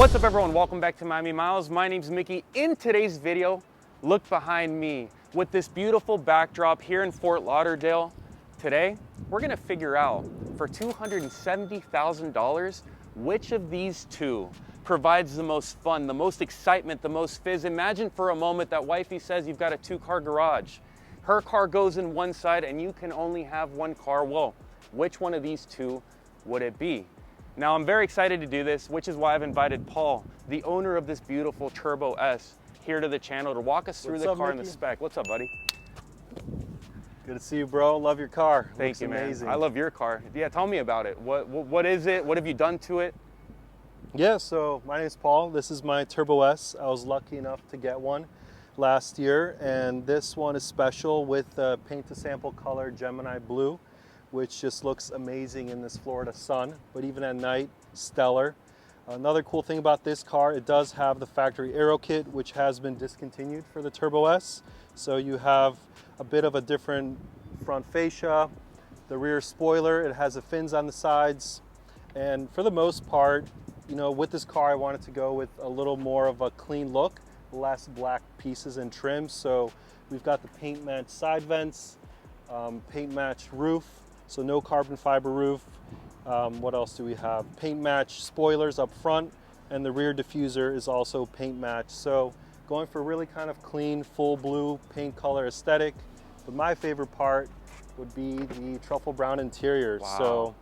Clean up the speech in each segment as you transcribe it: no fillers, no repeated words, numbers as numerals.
What's up everyone, welcome back to Miami Miles. My name's Mickey. In today's video, look behind me with this beautiful backdrop here in Fort Lauderdale. Today, we're gonna figure out for $270,000, which of these two provides the most fun, the most excitement, the most fizz. Imagine for a moment that wifey says you've got a 2-car garage. Her car goes in one side and you can only have one car. Well, which one of these two would it be? Now, I'm very excited to do this, which is why I've invited Paul, the owner of this beautiful Turbo S, here to the channel to walk us through the car and the spec. What's up, buddy? Good to see you, bro. Love your car. Thank you, man. Amazing. I love your car. Yeah, tell me about it. What is it? What have you done to it? Yeah, so my name is Paul. This is my Turbo S. I was lucky enough to get one last year, and this one is special with the paint to sample color Gemini blue, which just looks amazing in this Florida sun, but even at night, stellar. Another cool thing about this car, it does have the factory aero kit, which has been discontinued for the Turbo S. So you have a bit of a different front fascia, the rear spoiler, it has the fins on the sides. And for the most part, you know, with this car, I wanted to go with a little more of a clean look, less black pieces and trim. So we've got the paint matched side vents, paint matched roof, so no carbon fiber roof. What else do we have? Paint matched spoilers up front, and the rear diffuser is also paint matched. So going for really kind of clean, full blue paint color aesthetic. But my favorite part would be the truffle brown interior. Wow. So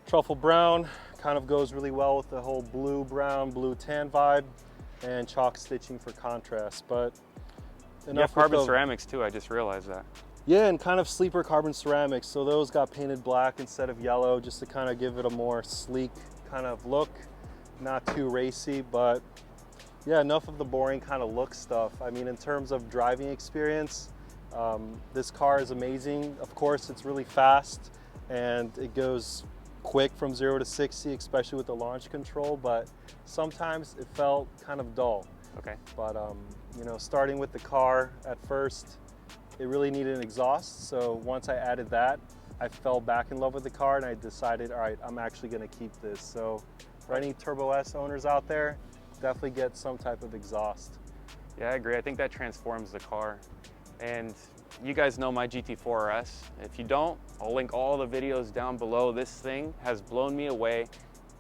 truffle brown kind of goes really well with the whole blue brown, blue tan vibe, and chalk stitching for contrast. But you have carbon ceramics too, I just realized that. Yeah, and kind of sleeper carbon ceramics. So those got painted black instead of yellow, just to kind of give it a more sleek kind of look, not too racy. But yeah, enough of the boring kind of look stuff. I mean, in terms of driving experience, this car is amazing. Of course, it's really fast and it goes quick from 0 to 60, especially with the launch control, but sometimes it felt kind of dull. Okay. But you know, starting with the car at first, it really needed an exhaust. So once I added that, I fell back in love with the car and I decided, all right, I'm actually gonna keep this. So for any Turbo S owners out there, definitely get some type of exhaust. Yeah, I agree. I think that transforms the car. And you guys know my GT4RS. If you don't, I'll link all the videos down below. This thing has blown me away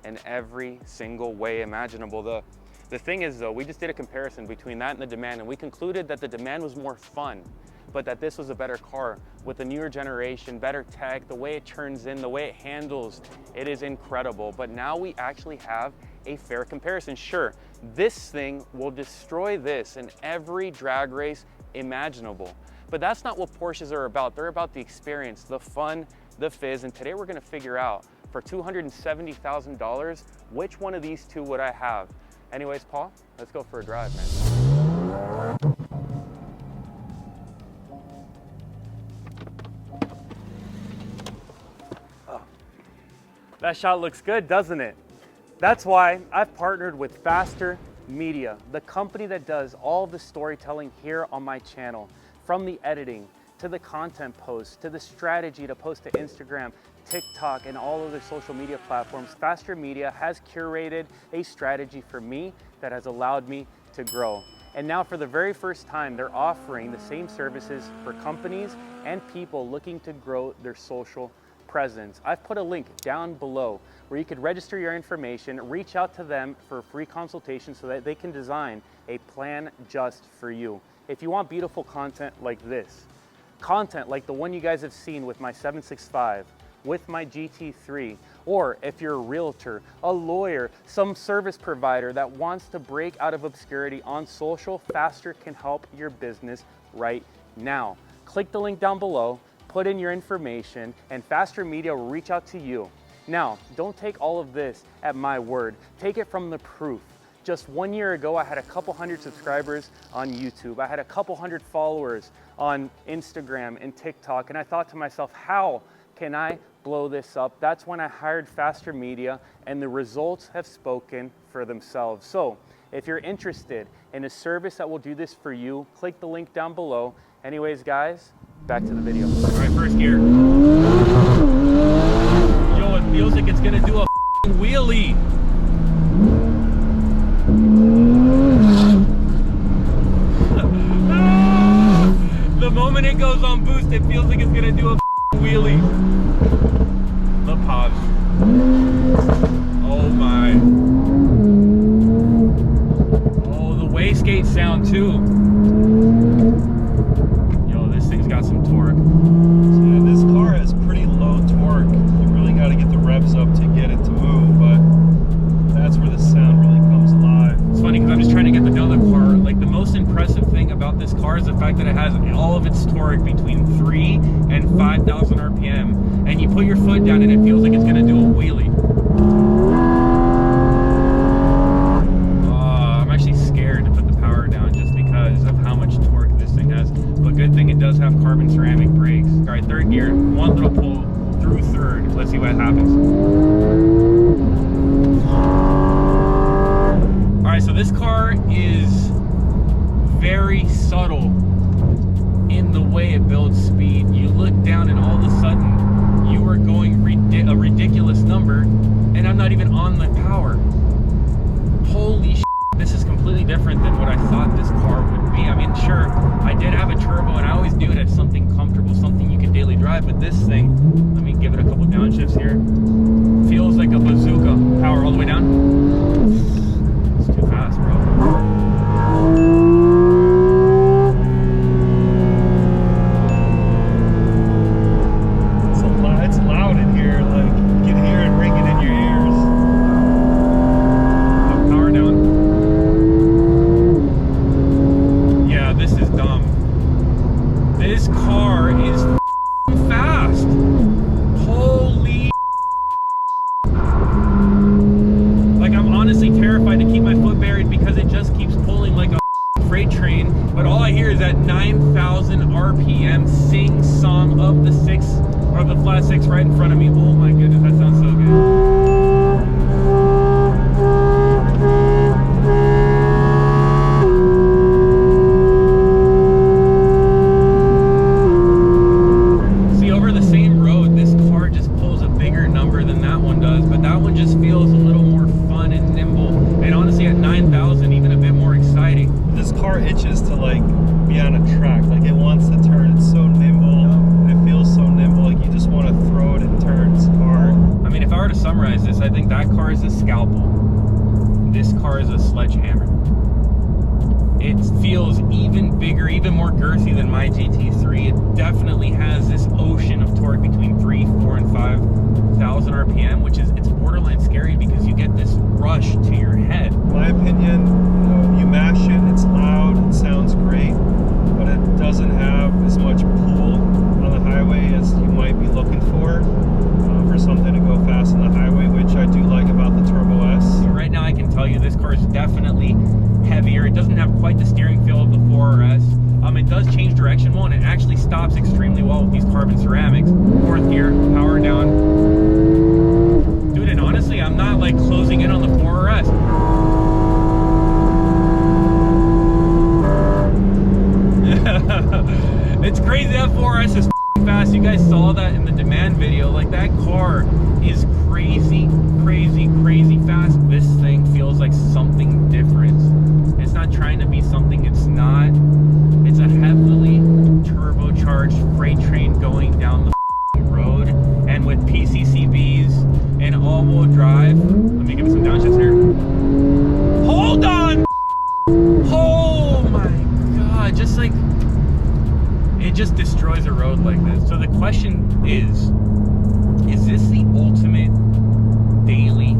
in every single way imaginable. The thing is though, we just did a comparison between that and the Demand, and we concluded that the Demand was more fun, but that this was a better car with a newer generation, better tech, the way it turns in, the way it handles, it is incredible. But now we actually have a fair comparison. Sure, this thing will destroy this in every drag race imaginable, but that's not what Porsches are about. They're about the experience, the fun, the fizz, and today we're gonna figure out for $270,000, which one of these two would I have? Anyways, Paul, let's go for a drive, man. That shot looks good, doesn't it? That's why I've partnered with Faster Media, the company that does all the storytelling here on my channel. From the editing, to the content posts, to the strategy to post to Instagram, TikTok, and all other social media platforms, Faster Media has curated a strategy for me that has allowed me to grow. And now for the very first time, they're offering the same services for companies and people looking to grow their social presence. I've put a link down below where you could register your information, reach out to them for a free consultation so that they can design a plan just for you. If you want beautiful content like this, content like the one you guys have seen with my 765, with my GT3, or if you're a realtor, a lawyer, some service provider that wants to break out of obscurity on social, Faster can help your business right now. Click the link down below, put in your information, and Faster Media will reach out to you. Now, don't take all of this at my word. Take it from the proof. Just 1 year ago, I had a couple hundred subscribers on YouTube. I had a couple hundred followers on Instagram and TikTok, and I thought to myself, how can I blow this up? That's when I hired Faster Media, and the results have spoken for themselves. So if you're interested in a service that will do this for you, click the link down below. Anyways, guys, back to the video. All right, first gear. Yo, it feels like it's gonna do a wheelie. it down and it feels like it's gonna do a wheelie. I'm actually scared to put the power down just because of how much torque this thing has. But good thing it does have carbon ceramic brakes. All right, third gear, one little pull through third. Let's see what happens. All right, so this car is very subtle in the way it builds speed. You look down and all of a sudden you are going a ridiculous number, and I'm not even on the power. Holy shit, this is completely different than what I thought this car would be. I mean, sure, I did have a turbo and I always do it as something comfortable, something you can daily drive, but this thing, let me give it a couple downshifts here, feels like a bazooka. Power all the way down. It's too fast, bro. It's loud in here, like you can hear it ringing in your ears. Power down. Yeah, this is dumb. This car is fast. Holy. Like, I'm honestly terrified to keep my foot buried because it just keeps pulling like a freight train. But all I hear is that 9,000 RPM sing song of the six, or the flat six right in front of me. Oh my goodness, that sounds so good. See, over the same road, this car just pulls a bigger number than that one does, but that one just feels a little more fun and nimble. And honestly, at 9,000, even a bit more exciting. This car itches to like be on a track, like it wants to turn. It's so nimble, and it feels so nimble, like you just want to throw it in turns hard. I mean, if I were to summarize this, I think that car is a scalpel. This car is a sledgehammer. It feels even bigger, even more girthy than my GT3. It definitely has this ocean of torque between 3, 4, and 5,000 RPM, which is, it's borderline scary because you get this rush to your head. In my opinion, you mash it, it's loud, it sounds great, but it doesn't have as much pull on the highway as you might be looking for something to go fast on the highway, which I do like about the Turbo S. Right now I can tell you this car is definitely heavier. It doesn't have quite the steering feel of the 4RS. It does change direction well, and it actually stops extremely well with these carbon ceramics. Fourth gear, power down. Dude, and honestly, I'm not like closing in on the 4RS. It's crazy that 4RS is fast. You guys saw that in the demand video. Like, that car is crazy, crazy, crazy fast. This thing feels like something different. It's not trying to be something it's not. It's a heavily turbocharged freight train going down the road, and with PCCBs and all-wheel drive. Let me give it some downshifts here. Hold on! Oh my god, just like, it just destroys a road like this. So the question is this the ultimate daily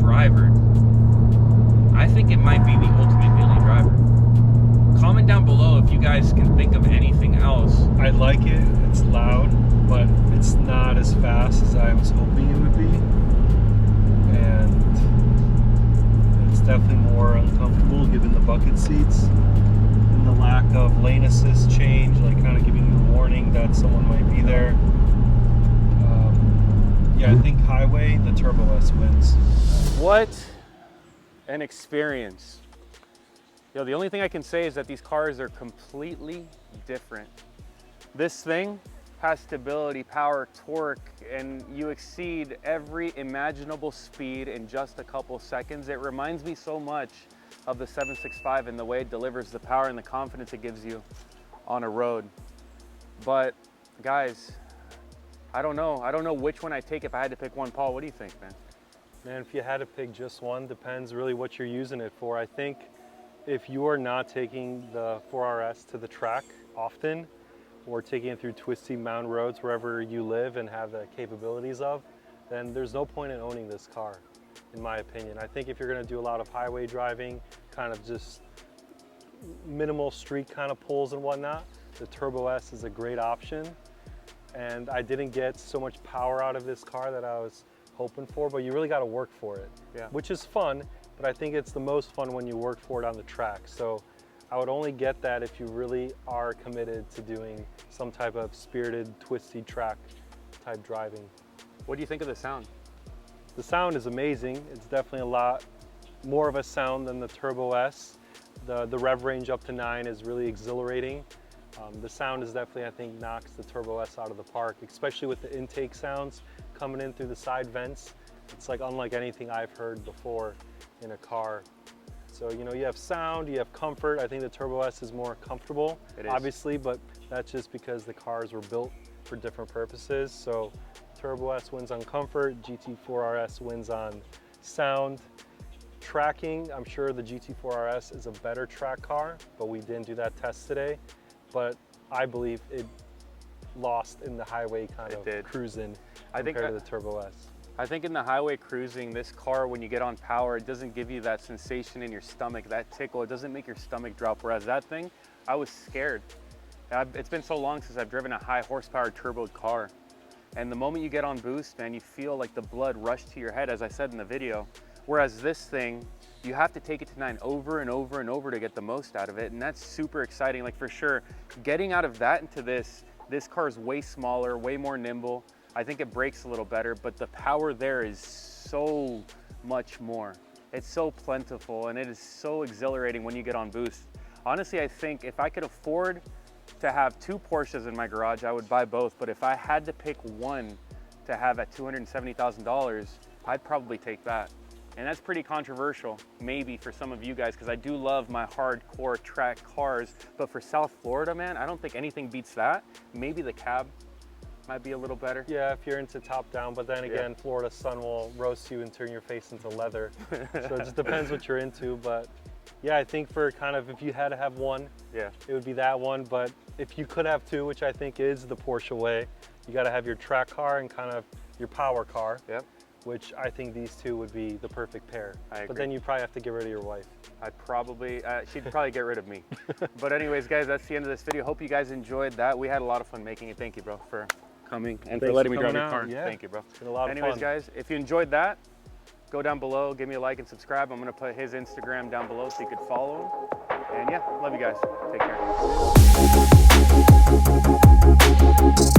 driver? I think it might be the ultimate daily driver. Comment down below if you guys can think of anything else. I like it, it's loud, but it's not as fast as I was hoping it would be. And it's definitely more uncomfortable given the bucket seats and the lack of lane assist change, like kind of giving you a warning that someone might be there. Yeah, I think highway, the Turbo S wins. What an experience. Yo, the only thing I can say is that these cars are completely different. This thing has stability, power, torque, and you exceed every imaginable speed in just a couple seconds. It reminds me so much of the 765 and the way it delivers the power and the confidence it gives you on a road. But guys, I don't know which one I take if I had to pick one. Paul, what do you think, man? Man, if you had to pick just one, depends really what you're using it for. I think if you are not taking the 4RS to the track often, or taking it through twisty mountain roads wherever you live and have the capabilities of, then there's no point in owning this car, in my opinion. I think if you're gonna do a lot of highway driving, kind of just minimal street kind of pulls and whatnot, the Turbo S is a great option. and I didn't get so much power out of this car that I was hoping for, but you really got to work for it, which is fun, but I think it's the most fun when you work for it on the track. So I would only get that if you really are committed to doing some type of spirited, twisty track type driving. What do you think of the sound? The sound is amazing. It's definitely a lot more of a sound than the Turbo S. The rev range up to 9 is really exhilarating. The sound is definitely, I think, knocks the Turbo S out of the park, especially with the intake sounds coming in through the side vents. It's like unlike anything I've heard before in a car. So, you know, you have sound, you have comfort. I think the Turbo S is more comfortable, obviously, but that's just because the cars were built for different purposes. So Turbo S wins on comfort, GT4RS wins on sound. Tracking, I'm sure the GT4RS is a better track car, but we didn't do that test today. But I believe it lost in the highway kind of cruising compared to the Turbo S. I think in the highway cruising, this car, when you get on power, it doesn't give you that sensation in your stomach, that tickle. It doesn't make your stomach drop. Whereas that thing, I was scared. It's been so long since I've driven a high horsepower turboed car. And the moment you get on boost, man, you feel like the blood rush to your head, as I said in the video. Whereas this thing, you have to take it to 9 over and over and over to get the most out of it. And that's super exciting. Like, for sure, getting out of that into this car is way smaller, way more nimble. I think it brakes a little better, but the power there is so much more. It's so plentiful, and it is so exhilarating when you get on boost. Honestly, I think if I could afford to have 2 Porsches in my garage, I would buy both. But if I had to pick one to have at $270,000, I'd probably take that. And that's pretty controversial, maybe for some of you guys, because I do love my hardcore track cars. But for South Florida, man, I don't think anything beats that. Maybe the cab might be a little better. Yeah, if you're into top down, but then again, Florida sun will roast you and turn your face into leather. So it just depends what you're into. But yeah, I think for kind of, if you had to have one, it would be that one. But if you could have 2, which I think is the Porsche way, you got to have your track car and kind of your power car. Which I think these 2 would be the perfect pair. But then you probably have to get rid of your wife. I'd probably, she'd probably get rid of me. But anyways, guys, that's the end of this video. Hope you guys enjoyed that. We had a lot of fun making it. Thank you, bro, for coming and for letting me drive your car. Thank you, bro. It's been a lot of fun. Anyways, guys, if you enjoyed that, go down below, give me a like and subscribe. I'm gonna put his Instagram down below so you could follow him. And yeah, love you guys. Take care.